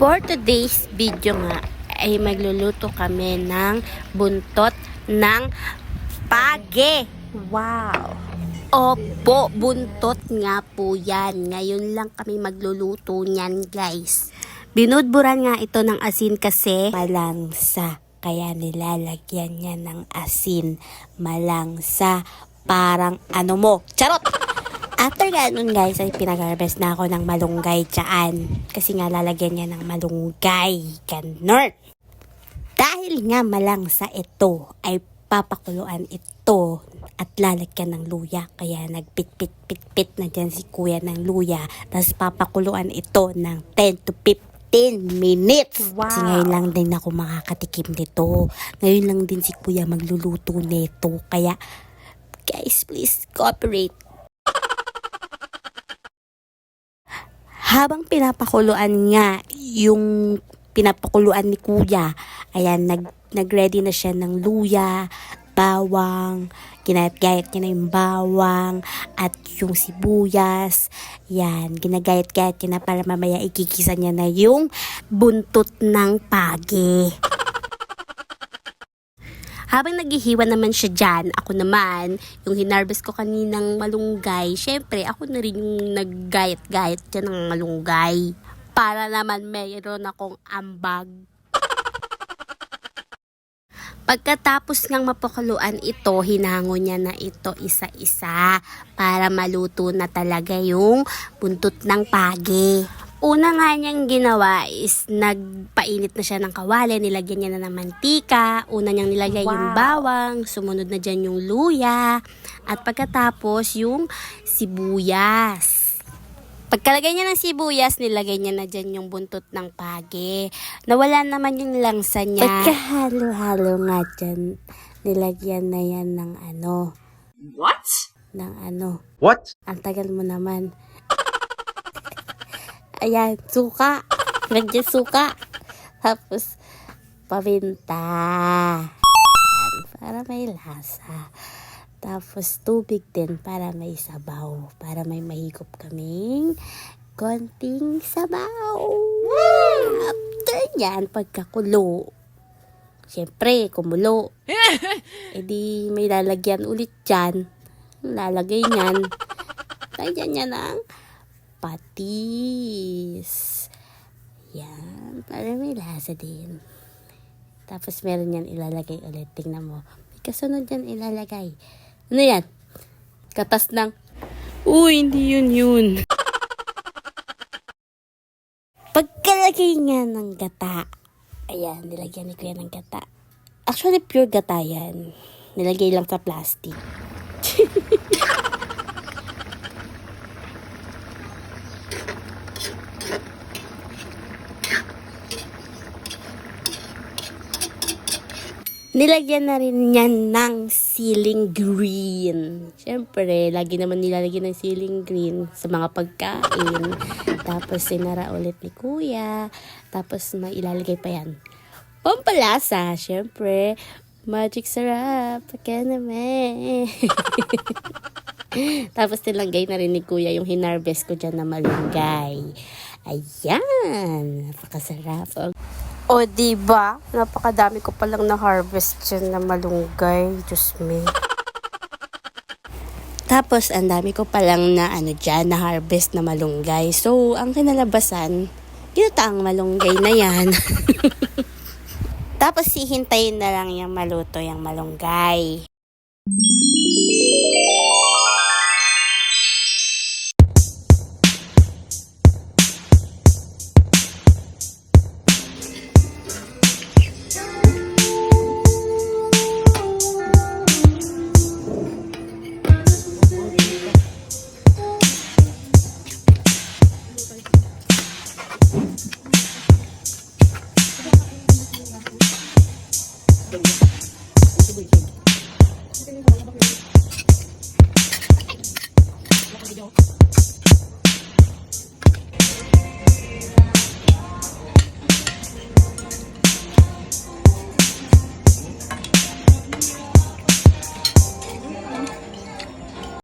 For today's video nga ay magluluto kami ng buntot ng page. Wow! Opo, buntot nga po yan. Ngayon lang kami magluluto niyan, guys. Binudburan nga ito ng asin kasi malangsa. Kaya nilalagyan niya ng asin. Malangsa. Parang ano mo. Charot! After ganun, guys, ay pinag-harvest na ako ng malunggay dyan. Kasi nga lalagyan niya ng malunggay. Ganun. Dahil nga malangsa ito, ay papakuluan ito at lalagyan ng luya. Kaya nagpit-pit-pit-pit na dyan si kuya ng luya. Tapos papakuluan ito ng 10 to 15 minutes. Wow. Kasi ngayon lang din ako makakatikim nito. Ngayon lang din si kuya magluluto nito. Kaya, guys, please cooperate. Habang pinapakuluan nga yung pinapakuluan ni kuya, ayan, nag-ready na siya ng luya, bawang, ginayat-gayat niya na yung bawang, at yung sibuyas, yan, ginagayat-gayat niya na para mamaya ikikisa niya na yung buntot ng page. Habang naghihiwa naman siya dyan, ako naman, yung hinarvest ko kaninang malunggay, syempre, ako na rin yung naggayat-gayat dyan ng malunggay. Para naman mayroon akong ambag. Pagkatapos ngang mapakuluan ito, hinango niya na ito isa-isa para maluto na talaga yung buntot ng page. Una nga niyang ginawa is nagpainit na siya ng kawali, nilagyan niya na ng mantika, una niyang nilagay yung bawang, sumunod na dyan yung luya, at pagkatapos yung sibuyas. Pagkalagay niya ng sibuyas, nilagay niya na dyan yung buntot ng page. Nawala naman yung langsa niya. Pagkahalo-halo nga dyan, nilagyan na yan ng ano. What? Ng ano. What? Ang tagal mo naman. Ayan, suka. Lagyan suka. Tapos, paminta. Ayan, para may lasa. Tapos, tubig din para may sabaw. Para may mahigop kaming konting sabaw. After yan, pagkakulo. Siyempre, kumulo. E di, may lalagyan ulit dyan. Lalagay niyan. Lagyan niya ng patis. Yan. Para may lasa din. Tapos meron yan ilalagay ulit. Tingnan mo. May kasunod yan ilalagay. Ano yan? Katas ng... Uy, hindi yun. Pagkalagay nga ng gata. Ayan, nilagyan ni kuya ng gata. Actually, pure gata yan. Nilagay lang sa plastic. Nilagyan na rin yan ng siling green. Siyempre, lagi naman nilalagyan ng siling green sa mga pagkain. Tapos, sinara ulit ni kuya. Tapos, ilalagay pa yan. Pampalasa, siyempre. Magic sarap. Pagka naman. Tapos, nilagay na rin ni kuya yung hinarvest ko dyan na malunggay. Ayan. Napakasarap. O, diba? Napakadami ko palang na-harvest dyan na malunggay. Diyos me. Tapos, ang dami ko palang na na-harvest na malunggay. So, ang kinalabasan, ginataang malunggay na yan. Tapos, hihintayin na lang yung maluto yung malunggay.